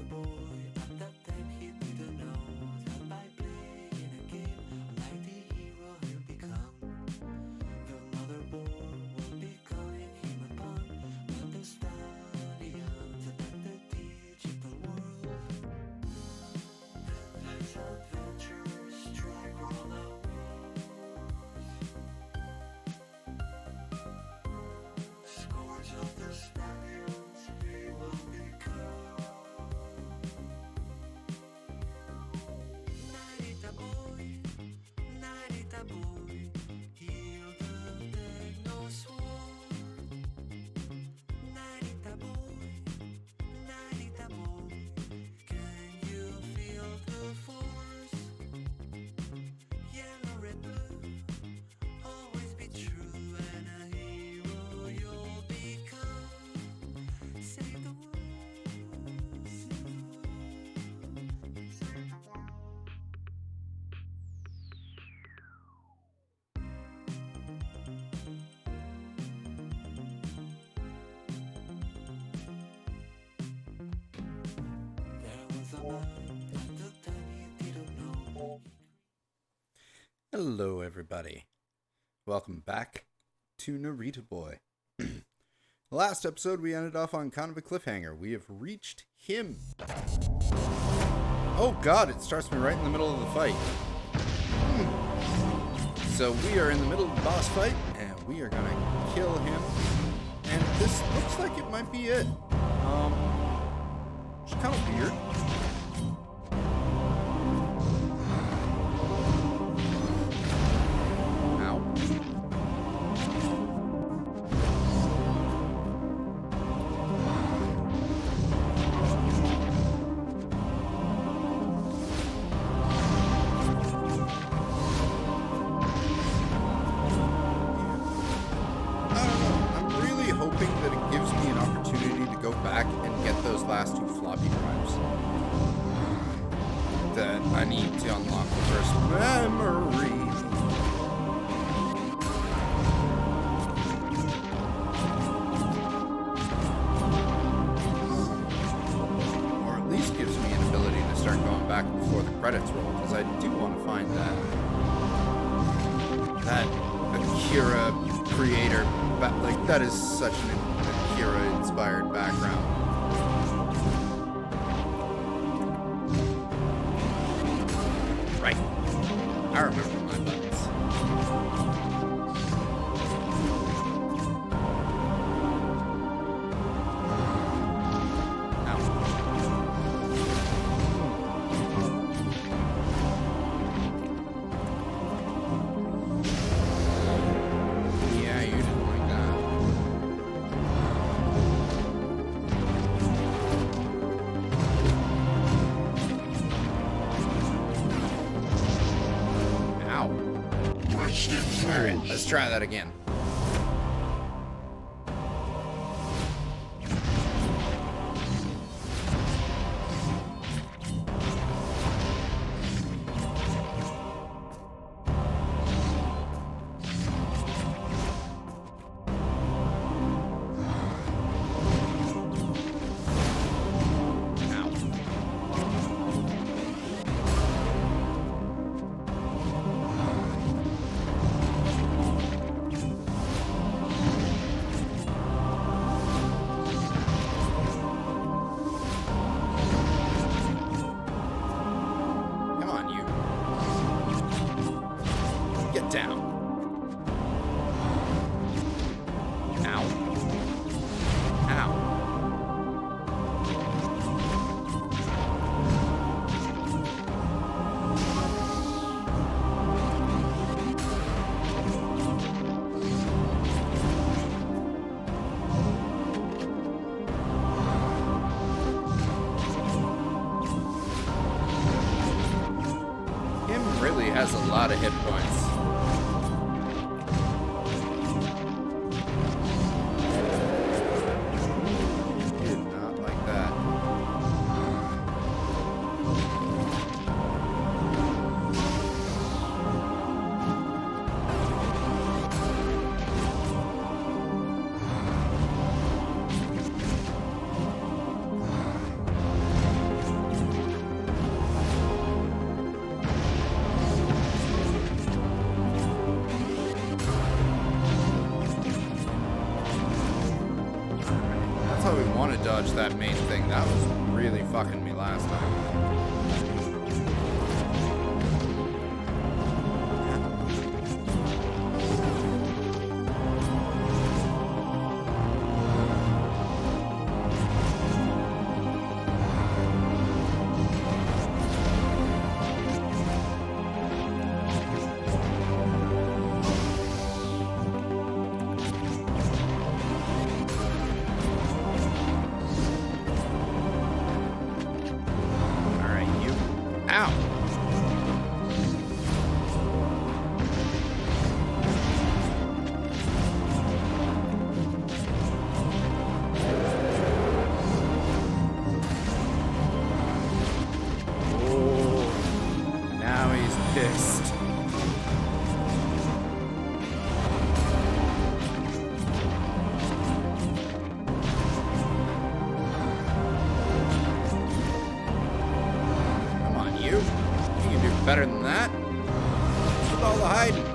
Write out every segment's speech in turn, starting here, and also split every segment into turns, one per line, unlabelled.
a boy, at that time he didn't know that by playing a game, a mighty hero he'll become. The mother boy will be calling him upon, but the Stallion attack the digital world. Endless adventures, tricolour wheels. Scourge of the Stallions he will become. Narita boy, heal the Techno-Sword. Narita boy, can you feel the force? Yellow, red, blue, always be true, and a hero you'll become. Save the world, save the world. There was a man at the time he didn't know.
Hello, everybody. Welcome back to Narita Boy. Last episode, we ended off on kind of a cliffhanger. We have reached him. Oh god, it starts me right in the middle of the fight. So we are in the middle of the boss fight, and we are gonna kill him. And this looks like it might be it. It's kind of weird. Ow. I don't know. I'm really hoping that it gives me an opportunity to go back and get those last two floppy drives that I need to unlock the first memory. Or at least gives me an ability to start going back before the credits roll, because I do want to find that Akira creator, like that is such an Akira inspired background. Right. I remember my buttons. Ow. Yeah, you didn't like that. Ow. Alright, let's try that again. Ow. Come on, you. Get down. Ow. Ow. Him really has a lot of hit points. Did not like that. dodge that main thing. That was really fucking me last time. Better than that. What's with all the hiding?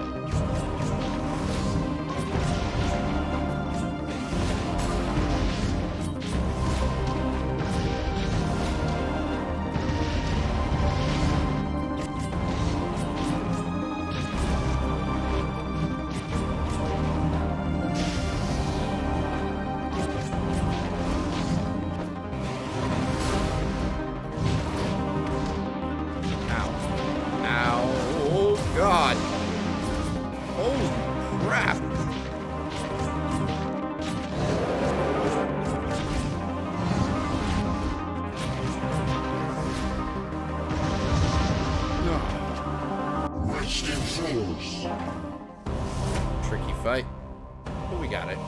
Tricky fight, but we got it.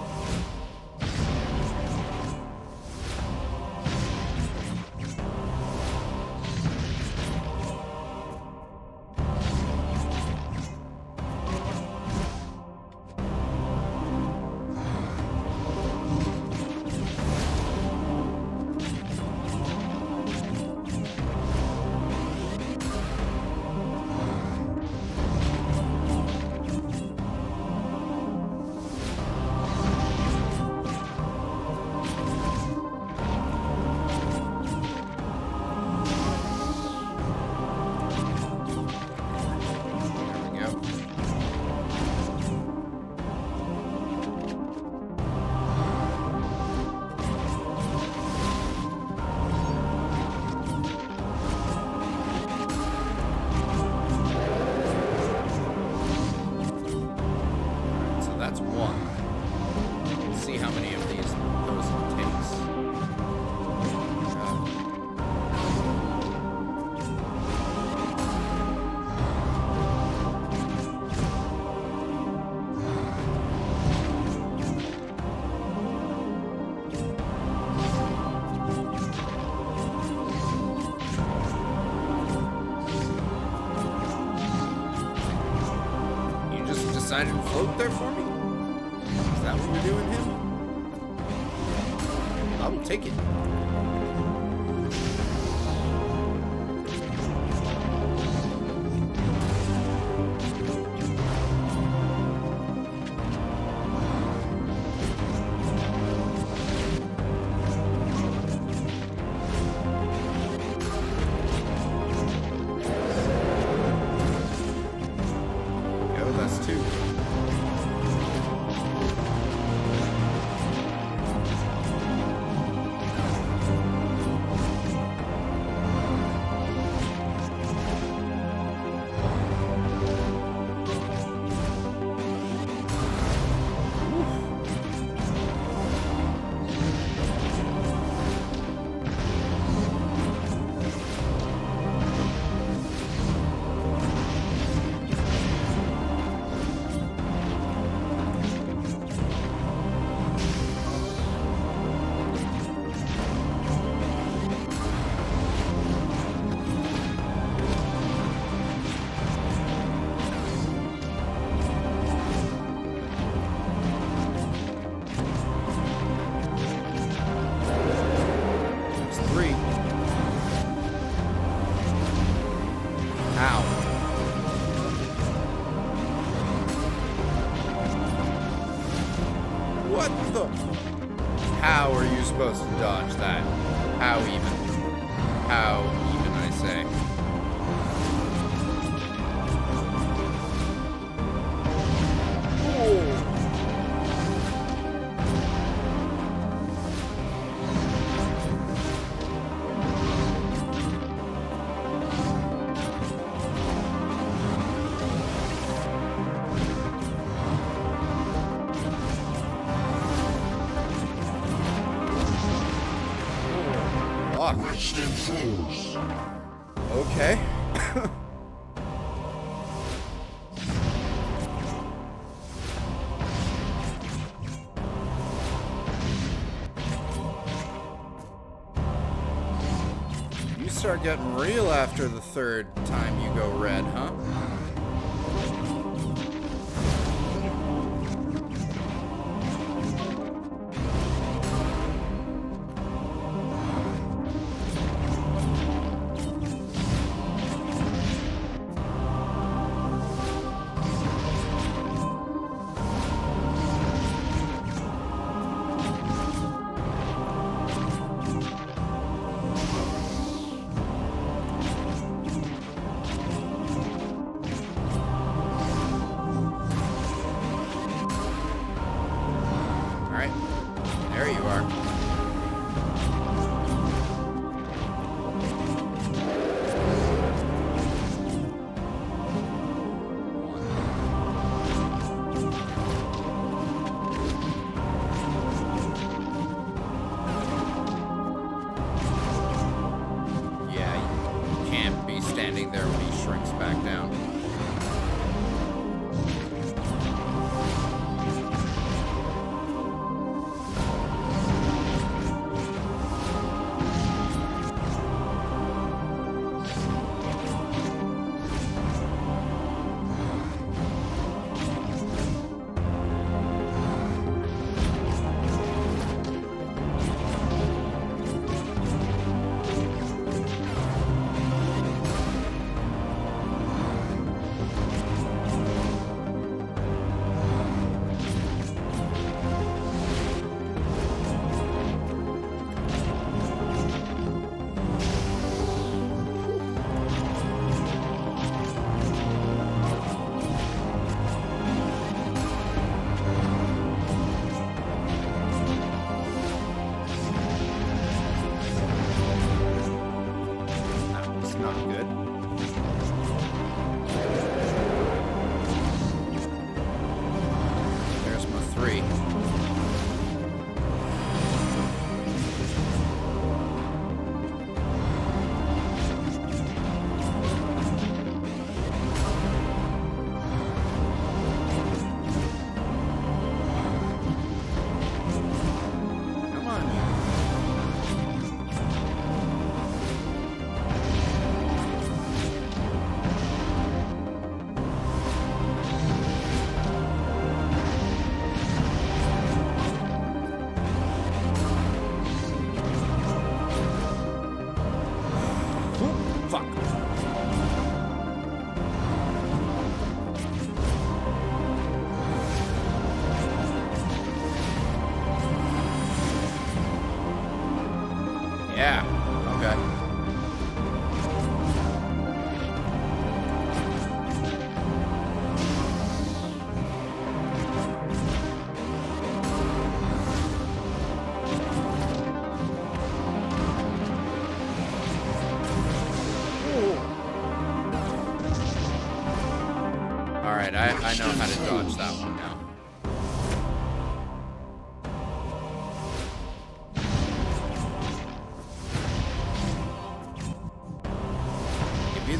Decided to float there for me? Is that what you're doing, him? I will take it. supposed to dodge that? How even? How even, I say? Okay. You start getting real after the third time you go red, huh? There you are. Yeah, you can't be standing there when he shrinks back down. Yeah, okay. Alright, I know how to dodge that one now.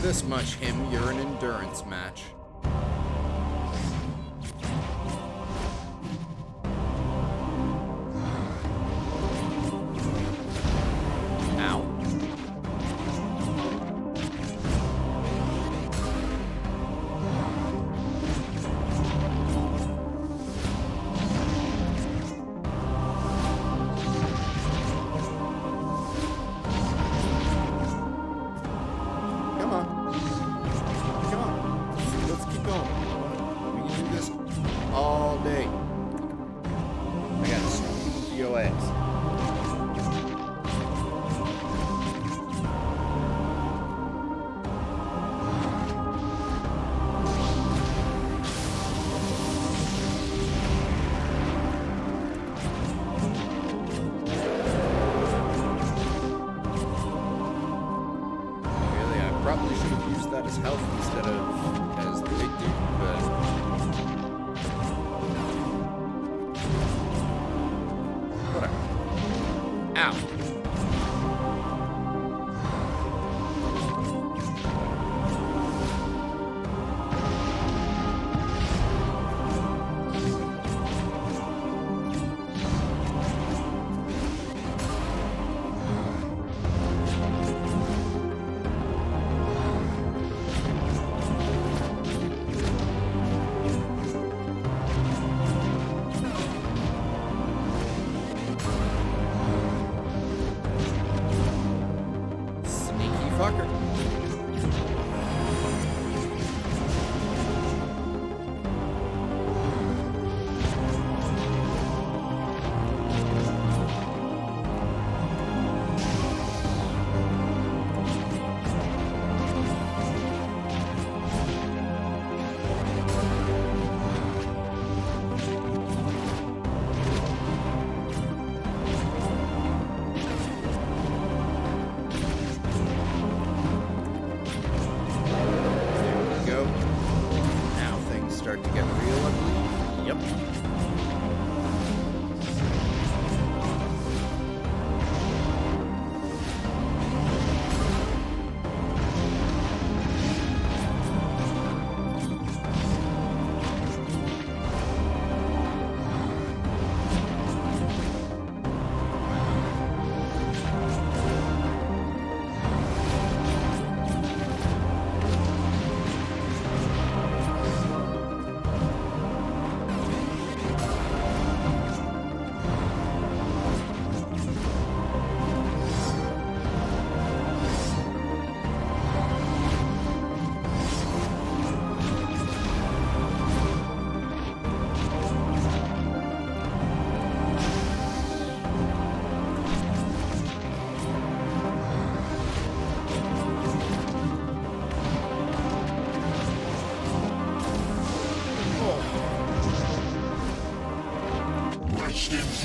This much him, you're an endurance match. Ow. use that as health instead of as the big dude, but whatever. Ow.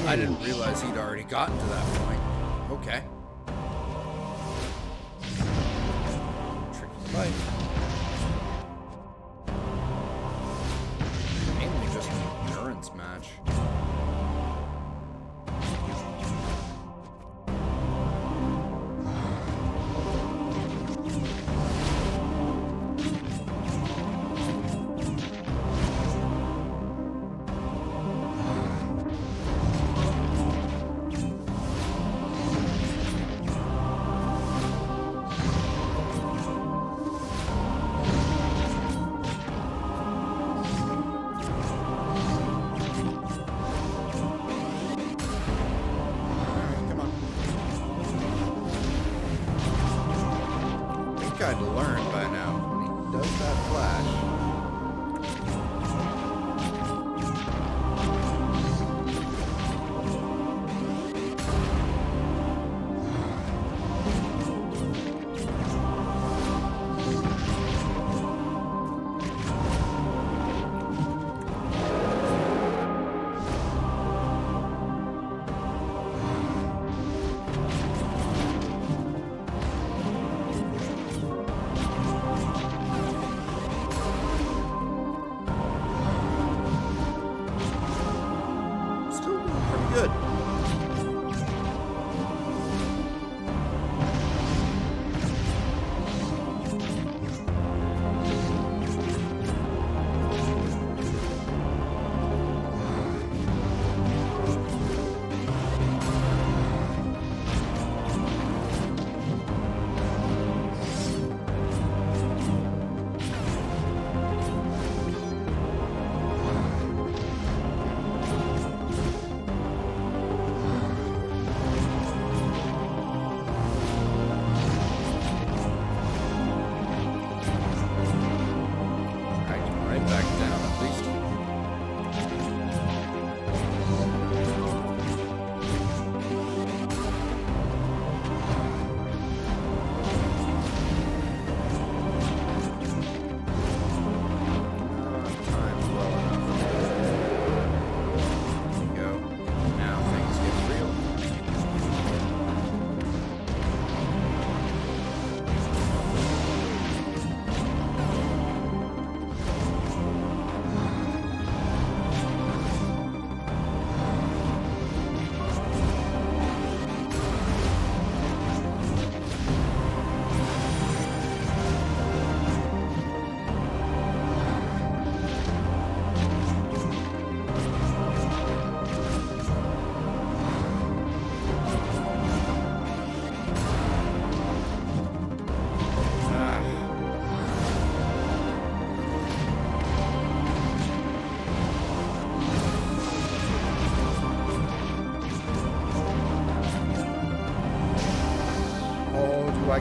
I didn't realize he'd already gotten to that point. Okay. Tricky fight. Mainly just an endurance match. I'd learn by now when he does that flash.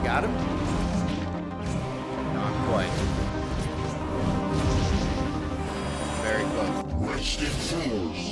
got him? Not quite. Very close.
Rest in force.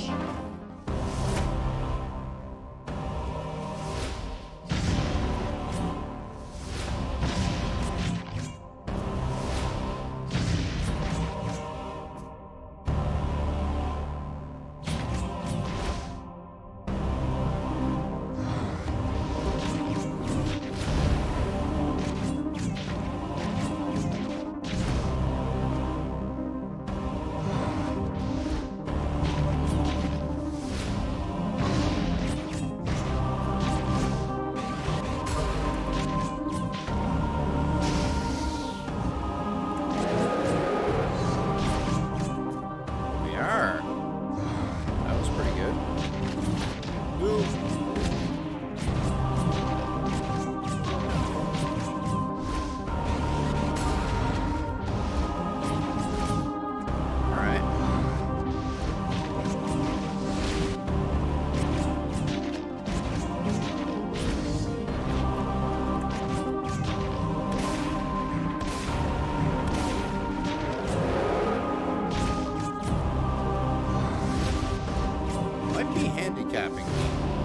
Handicapping me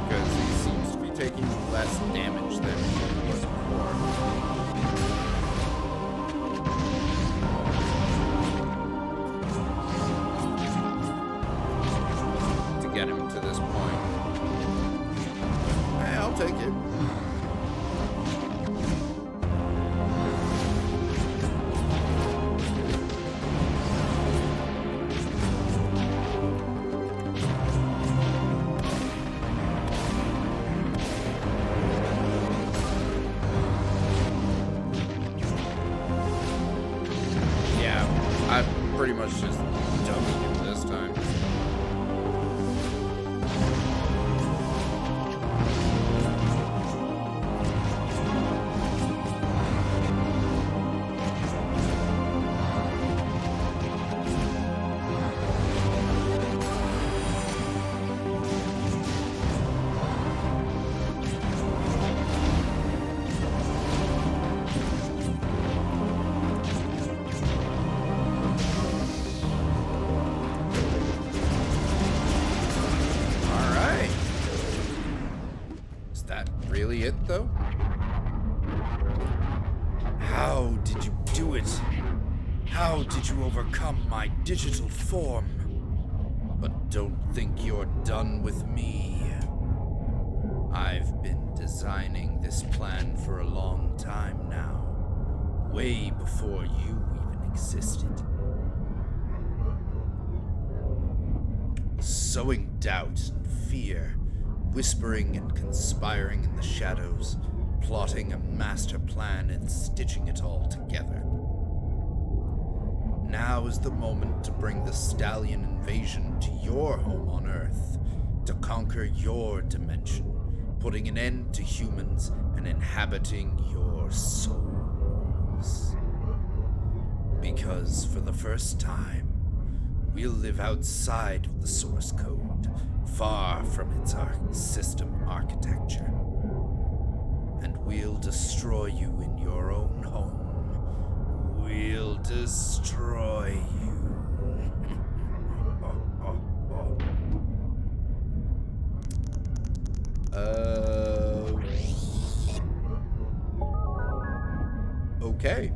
because he seems to be taking less damage than he was before. To get him to this point. Hey, I'll take it. Pretty much just dumping him this time. Really it, though? How did you do it? How did you overcome my digital form? But don't think you're done with me. I've been designing this plan for a long time now, way before you even existed. Sowing doubt and fear, whispering and conspiring in the shadows, plotting a master plan and stitching it all together. Now is the moment to bring the Stallion invasion to your home on Earth, to conquer your dimension, putting an end to humans and inhabiting your souls. Because for the first time, we'll live outside of the source code, far from its system architecture. And we'll destroy you in your own home. We'll destroy you. Okay.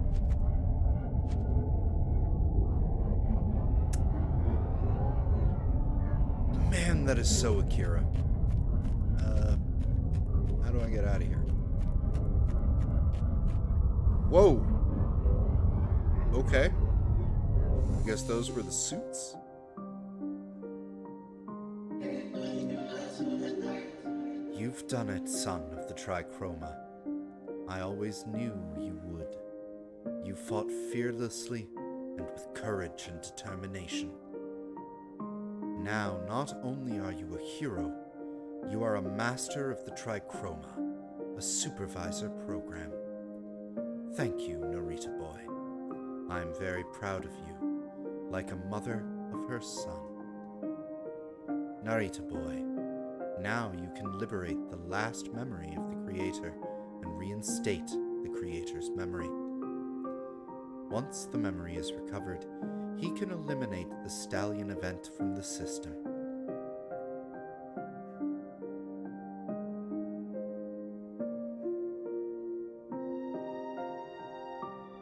Man, that is so Akira. How do I get out of here? Whoa! Okay. I guess those were the suits? You've done it, son of the trichroma. I always knew you would. You fought fearlessly and with courage and determination. Now, not only are you a hero, you are a master of the trichroma, a supervisor program. Thank you, Narita Boy. I am very proud of you, like a mother of her son. Narita Boy, now you can liberate the last memory of the Creator and reinstate the creator's memory. Once the memory is recovered, he can eliminate the Stallion event from the system.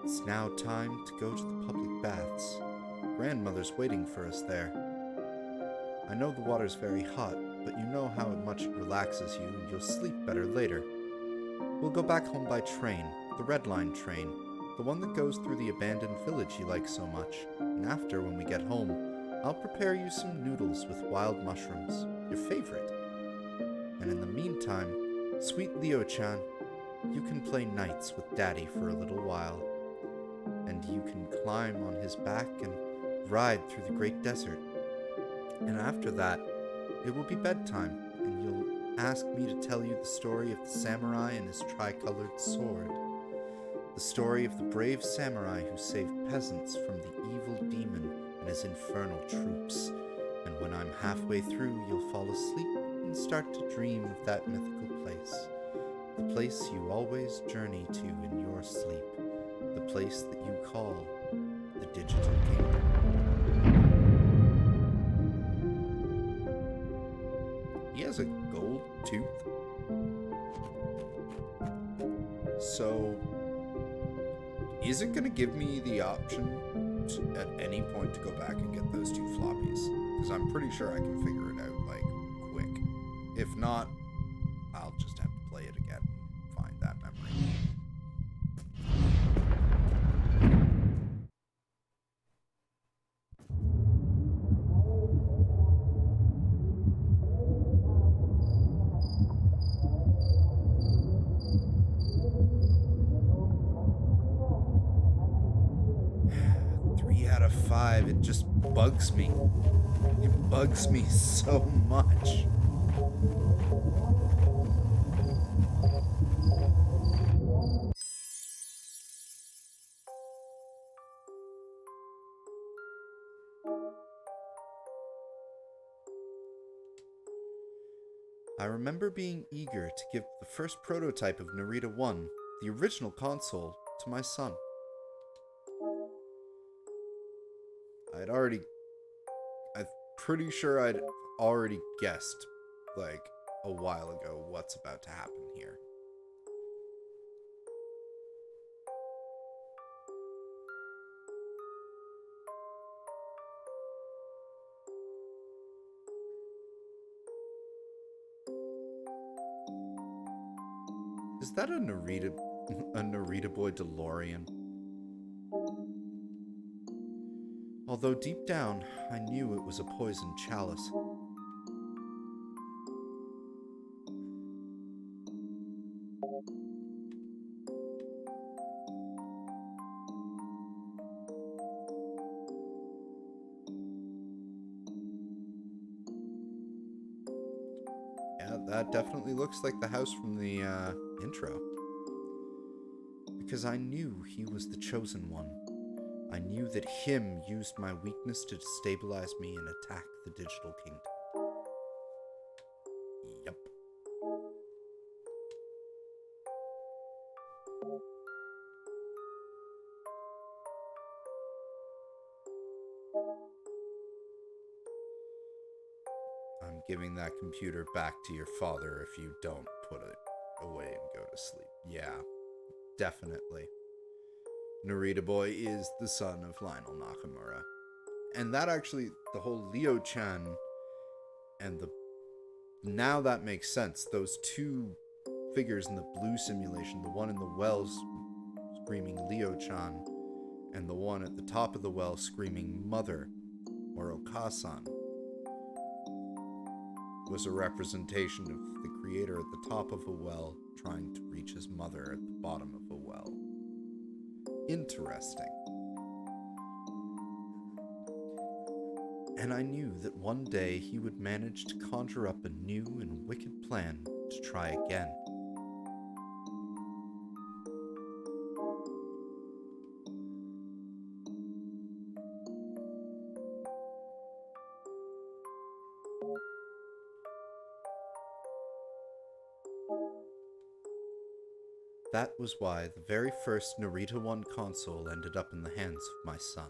It's now time to go to the public baths. Grandmother's waiting for us there. I know the water's very hot, but you know how much it relaxes you and you'll sleep better later. We'll go back home by train, the Red Line train, the one that goes through the abandoned village you like so much. And after, when we get home, I'll prepare you some noodles with wild mushrooms, your favorite. And in the meantime, sweet Leo-chan, you can play knights with Daddy for a little while. And you can climb on his back and ride through the great desert. And after that, it will be bedtime, and you'll ask me to tell you the story of the samurai and his tricolored sword. The story of the brave samurai who saved peasants from the evil demon and his infernal troops. And when I'm halfway through, you'll fall asleep and start to dream of that mythical place. The place you always journey to in your sleep. The place that you call the Digital Kingdom. He has a gold tooth. So, is it going to give me the option at any point to go back and get those two floppies? Because I'm pretty sure I can figure it out, like, quick. If not, I'll just have to play it again and find that memory. It just bugs me. It bugs me so much. I remember being eager to give the first prototype of Narita 1, the original console, to my son. I'm pretty sure I'd already guessed, like, a while ago what's about to happen here. Is that a Narita Boy DeLorean? Although deep down, I knew it was a poisoned chalice. Yeah, that definitely looks like the house from the intro. Because I knew he was the chosen one. I knew that him used my weakness to destabilize me and attack the Digital Kingdom. Yep. I'm giving that computer back to your father if you don't put it away and go to sleep. Yeah, definitely. Narita Boy is the son of Lionel Nakamura. And that actually, the whole Leo-chan and the... Now that makes sense. Those two figures in the blue simulation, the one in the well screaming Leo-chan, and the one at the top of the well screaming Mother, or Okasan, was a representation of the creator at the top of a well trying to reach his mother at the bottom of a well. Interesting. And I knew that one day he would manage to conjure up a new and wicked plan to try again. That was why the very first Narita 1 console ended up in the hands of my son.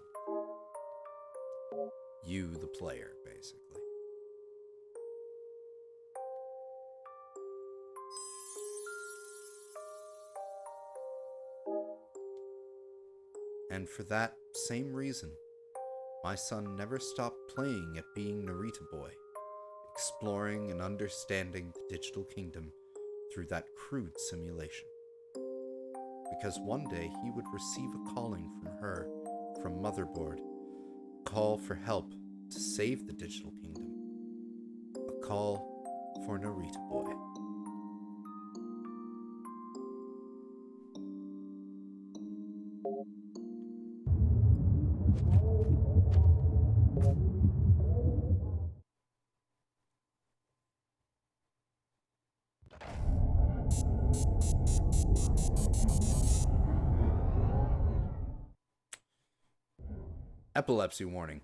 You, the player, basically. And for that same reason, my son never stopped playing at being Narita Boy, exploring and understanding the digital kingdom through that crude simulation. Because one day he would receive a calling from her, from Motherboard, a call for help to save the digital kingdom, a call for Narita Boy. Epilepsy warning.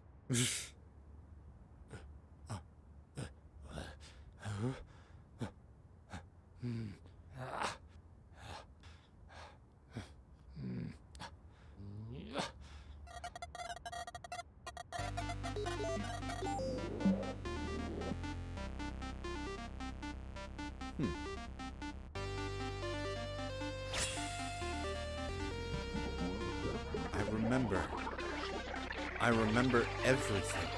I remember everything.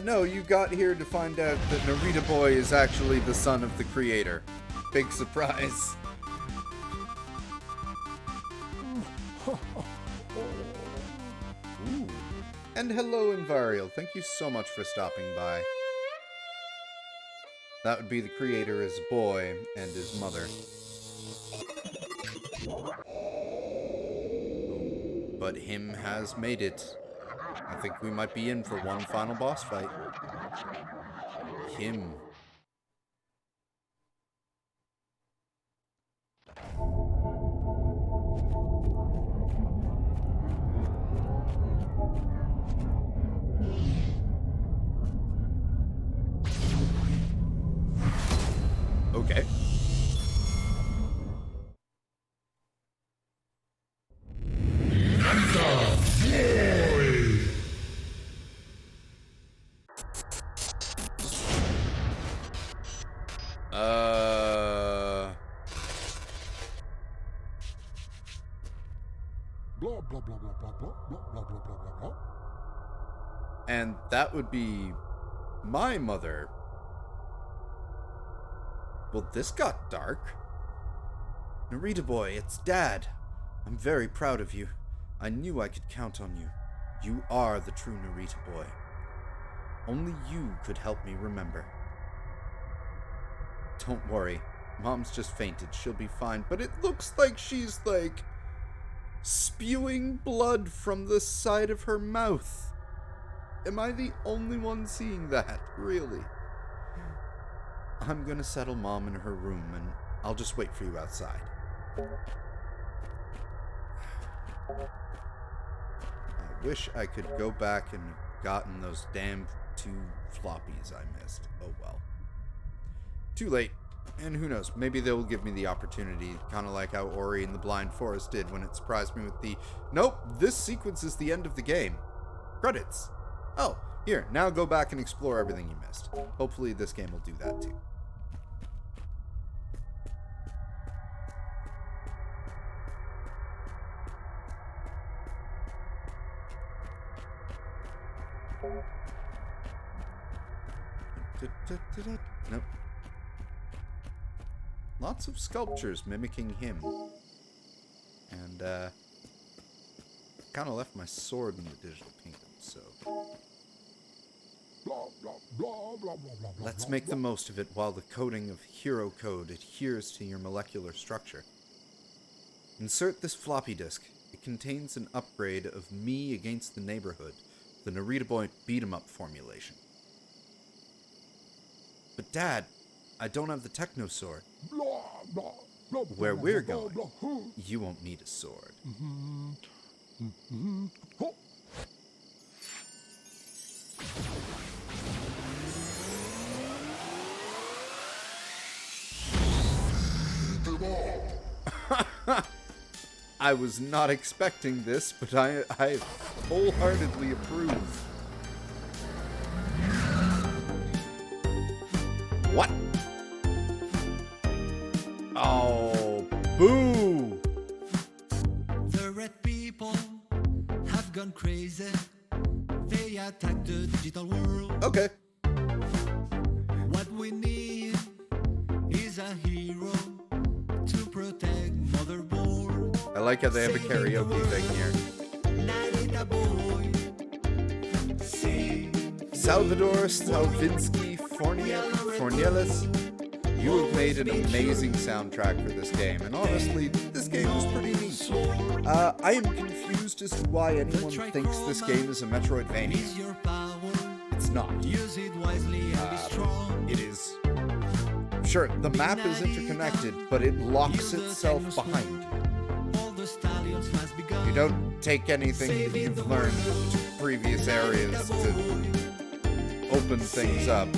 No, you got here to find out that Narita Boy is actually the son of the creator. Big surprise. Ooh. And hello, Invarial. Thank you so much for stopping by. That would be the creator as a boy and his mother. But him has made it. I think we might be in for one final boss fight. Him. Okay.
Blah blah blah blah blah blah blah blah blah blah blah.
And that would be my mother. Well, this got dark. Narita Boy, it's Dad. I'm very proud of you. I knew I could count on you. You are the true Narita Boy. Only you could help me remember. Don't worry. Mom's just fainted. She'll be fine. But it looks like she's, spewing blood from the side of her mouth. Am I the only one seeing that? Really? I'm gonna settle Mom in her room, and I'll just wait for you outside. I wish I could go back and gotten those damn 2 floppies I missed. Oh well. Too late. And who knows, maybe they will give me the opportunity, kind of like how Ori in the Blind Forest did when it surprised me with the, nope, this sequence is the end of the game. Credits. Oh, here, now go back and explore everything you missed. Hopefully this game will do that too. Nope. Lots of sculptures mimicking him. And, kind of left my sword in the digital kingdom, so...
Blah blah blah blah blah blah.
Let's make the most of it while the coding of hero code adheres to your molecular structure. Insert this floppy disk. It contains an upgrade of me against the neighborhood, the Narita Boy beat-em-up formulation. But Dad, I don't have the Techno-Sword.
Blah
Where we're going, you won't need a sword. I was not expecting this, but I wholeheartedly approve. What? Oh, boo!
The red people have gone crazy. They attack the digital world.
Okay.
What we need is a hero to protect motherboard.
I like how they have a karaoke thing here.
Narita Boy.
Salvador Salvinsky Fornielis, you have made an amazing soundtrack for this game, and honestly, this game is pretty neat. I am confused as to why anyone thinks this game is a Metroidvania.
Is your power.
It's not.
Use it wisely and be strong.
It is. Sure, the map is interconnected, but it locks itself behind you.
All the stallions must be gone.
You don't take anything that you've learned to previous areas to open things up.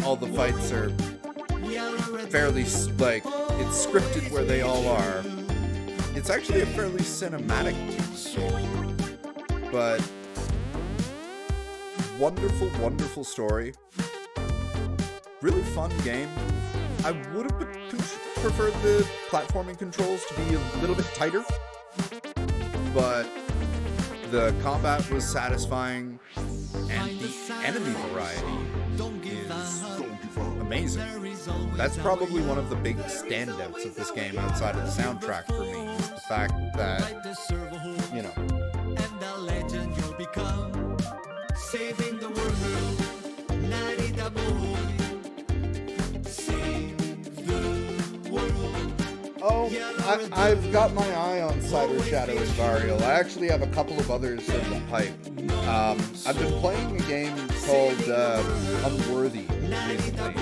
All the fights are fairly, like, it's scripted where they all are. It's actually a fairly cinematic game, but wonderful, wonderful story. Really fun game. I would have preferred the platforming controls to be a little bit tighter, but the combat was satisfying, and the enemy variety is amazing. That's probably one of the big standouts of this game outside of the soundtrack for me, is the fact that, you know,
And the legend you'll become, saving the world. Narita Boy. Save the world.
oh, I've got my eye on Cider Shadow and Varial. I actually have a couple of others in the pipe. I've been playing a game called Unworthy recently,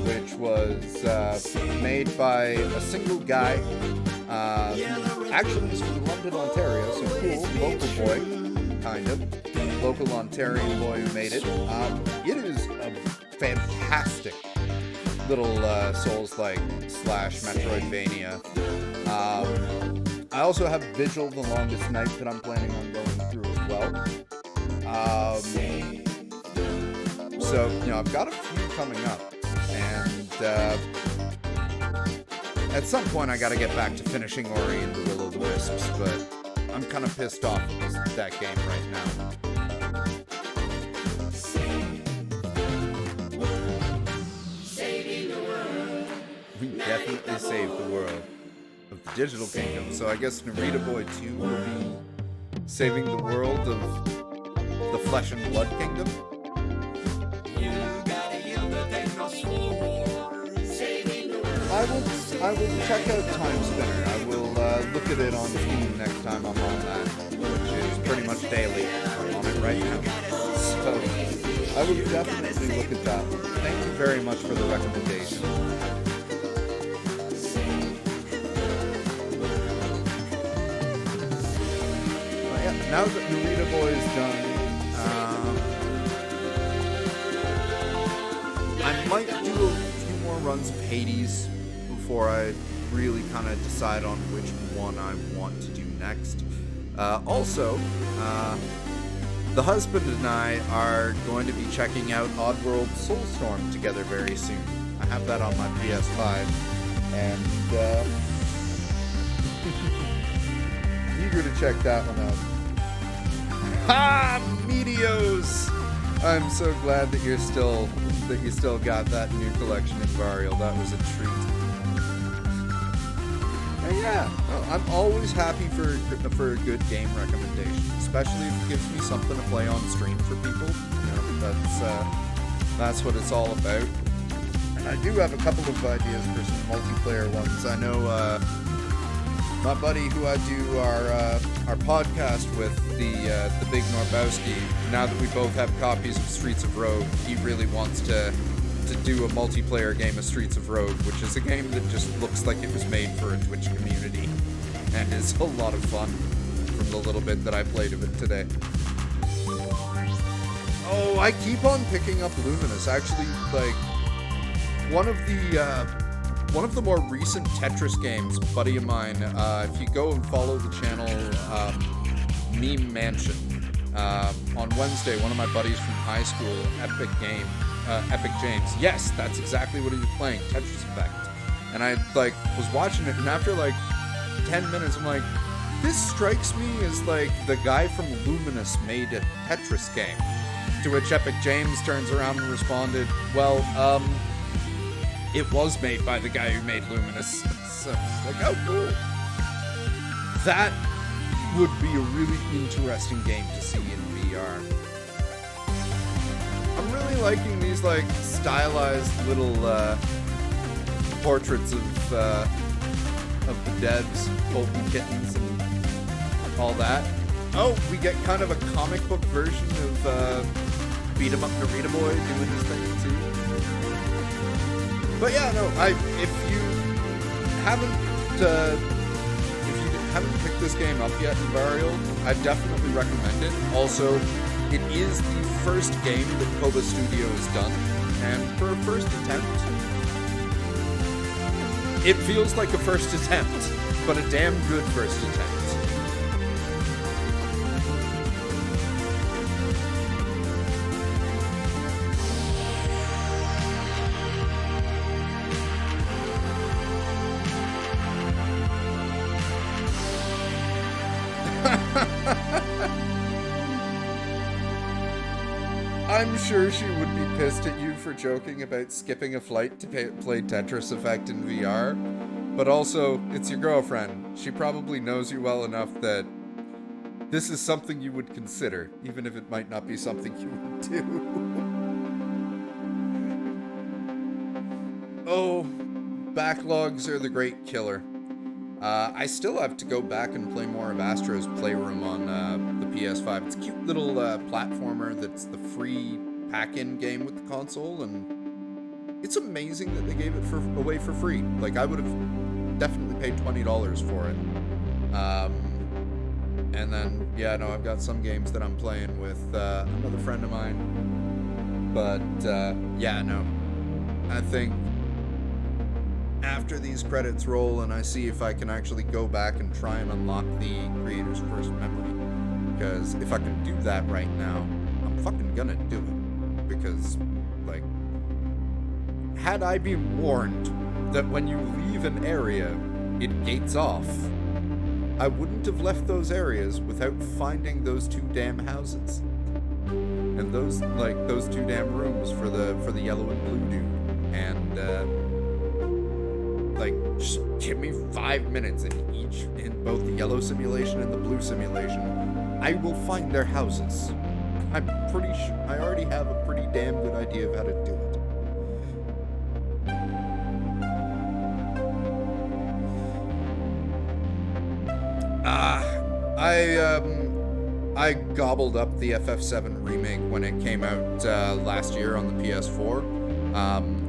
which was made by a single guy who actually is from London, Ontario, so cool, local boy, kind of. Local Ontarian boy who made it. It is a fantastic little Souls-like / Metroidvania. I also have Vigil, The Longest Night, that I'm planning on going through as well. So, you know, I've got a few coming up, and at some point I gotta get back to finishing Ori and the Will of the Wisps, but I'm kind of pissed off with that game right now. We definitely saved the world of the digital kingdom, so I guess Narita Boy 2 will be saving the world of the flesh and blood kingdom.
You gotta yield the Techno-Sword. Saving the world.
I will check out Time Spinner. I will look at it on Steam next time I'm on that, which is pretty much daily. I'm on it right now. So I will definitely look at that. Thank you very much for the recommendation. But yeah, now that Narita Boy is done, I might do a few more runs of Hades before I really kind of decide on which one I want to do next. Also, the husband and I are going to be checking out Oddworld Soulstorm together very soon. I have that on my PS5, and eager to check that one out. Ha! Meteos! I'm so glad that you still got that new collection in Varial. That was a treat. And yeah, well, I'm always happy for a good game recommendation, especially if it gives me something to play on stream for people. You know, that's what it's all about. And I do have a couple of ideas for some multiplayer ones. I know my buddy who I do our podcast with, the Big Norbowski, now that we both have copies of Streets of Rogue, he really wants to
to do a multiplayer game of Streets of Rogue, which is a game that just looks like it was made for a Twitch community, and is a lot of fun from the little bit that I played of it today. Oh, I keep on picking up Luminous. Actually, like, one of the more recent Tetris games, a buddy of mine, if you go and follow the channel Meme Mansion, on Wednesday, one of my buddies from high school, Epic James, yes, that's exactly what he was playing, Tetris Effect. And I, like, was watching it, and after, like, 10 minutes, I'm like, this strikes me as, like, the guy from Luminous made a Tetris game. To which Epic James turns around and responded, well, it was made by the guy who made Luminous. So it's like, oh, cool. That would be a really interesting game to see in VR. I'm really liking these, like, stylized little portraits of the devs, Bolton Kittens, and all that. Oh, we get kind of a comic book version of beat 'em up Narita Boy doing his thing too. But yeah, no, if you haven't picked this game up yet in Varial, I definitely recommend it. Also, it is the first game that Kobu Studio has done, and for a first attempt, it feels like a first attempt, but a damn good first attempt. I'm sure she would be pissed at you for joking about skipping a flight to play Tetris Effect in VR, but also, it's your girlfriend. She probably knows you well enough that this is something you would consider, even if it might not be something you would do. Oh, backlogs are the great killer. I still have to go back and play more of Astro's Playroom on the PS5. It's a cute little platformer that's the free pack-in game with the console, and it's amazing that they gave it away for free. Like, I would have definitely paid $20 for it. And then, yeah, no, I've got some games that I'm playing with another friend of mine. But, yeah, no, I think after these credits roll and I see if I can actually go back and try and unlock the creator's first memory, because if I can do that right now, I'm fucking gonna do it. Because, like, had I been warned that when you leave an area, it gates off, I wouldn't have left those areas without finding those two damn houses. And those two damn rooms for the yellow and blue dude. And, like, just give me 5 minutes in both the yellow simulation and the blue simulation. I will find their houses. I'm pretty sure I already have a pretty damn good idea of how to do it. I gobbled up the FF7 remake when it came out last year on the PS4.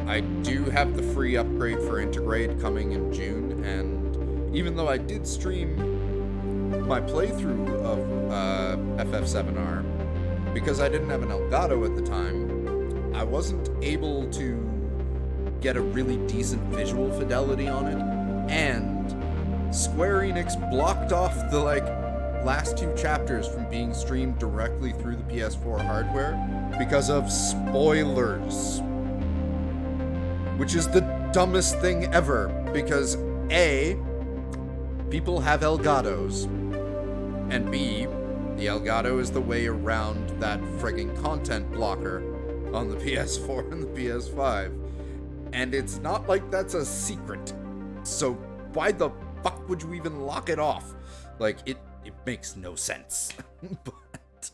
I do have the free upgrade for Integrate coming in June, and even though I did stream my playthrough of FF7R, because I didn't have an Elgato at the time, I wasn't able to get a really decent visual fidelity on it, and Square Enix blocked off the, like, last two chapters from being streamed directly through the PS4 hardware because of spoilers. Which is the dumbest thing ever, because A, people have Elgatos, and B, the Elgato is the way around that friggin' content blocker on the PS4 and the PS5. And it's not like that's a secret. So why the fuck would you even lock it off? Like, it makes no sense. But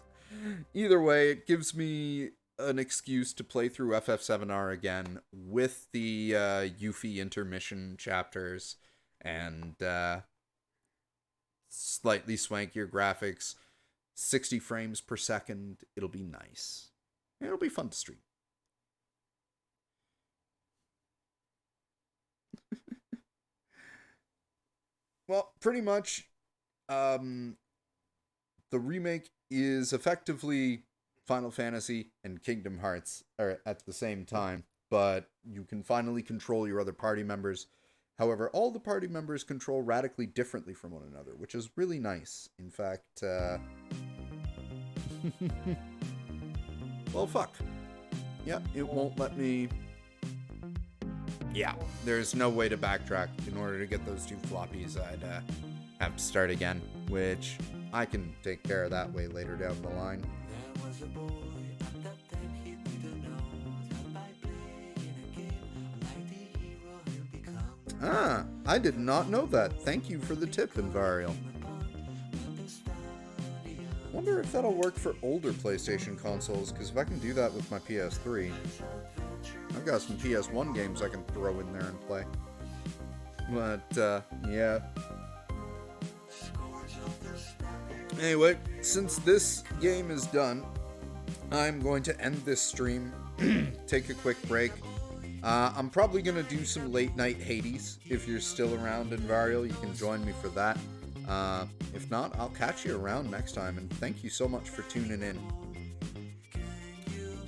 either way, it gives me an excuse to play through FF7R again with the Yuffie intermission chapters and slightly swankier graphics, 60 frames per second. It'll be nice. It'll be fun to stream. well, pretty much, the remake is effectively Final Fantasy and Kingdom Hearts are at the same time, but you can finally control your other party members. However, all the party members control radically differently from one another, which is really nice. In fact, well, fuck. Yeah, it won't let me... Yeah, there's no way to backtrack. In order to get those 2 floppies, I'd have to start again, which I can take care of that way later down the line.
There was a boy at that time he didn't know that by playing a game, a mighty hero he'll become.
Ah, I did not know that. Thank you for the tip, Invarial. Wonder if that'll work for older PlayStation consoles, because if I can do that with my PS3, I've got some PS1 games I can throw in there and play. But, yeah. Anyway, since this game is done, I'm going to end this stream, take a quick break. I'm probably going to do some late night Hades. If you're still around in Varial, you can join me for that. If not, I'll catch you around next time, and thank you so much for tuning in.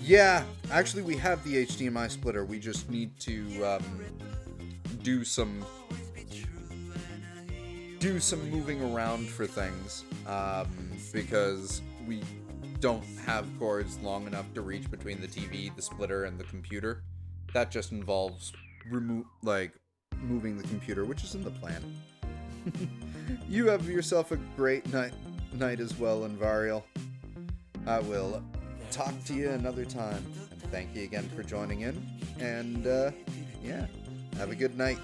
Yeah, actually we have the HDMI splitter. We just need to do some moving around for things, because we don't have cords long enough to reach between the TV, the splitter, and the computer. That just involves moving the computer, which is in the plan. You have yourself a great night as well, Invarial. I will talk to you another time, and thank you again for joining in, and yeah, have a good night.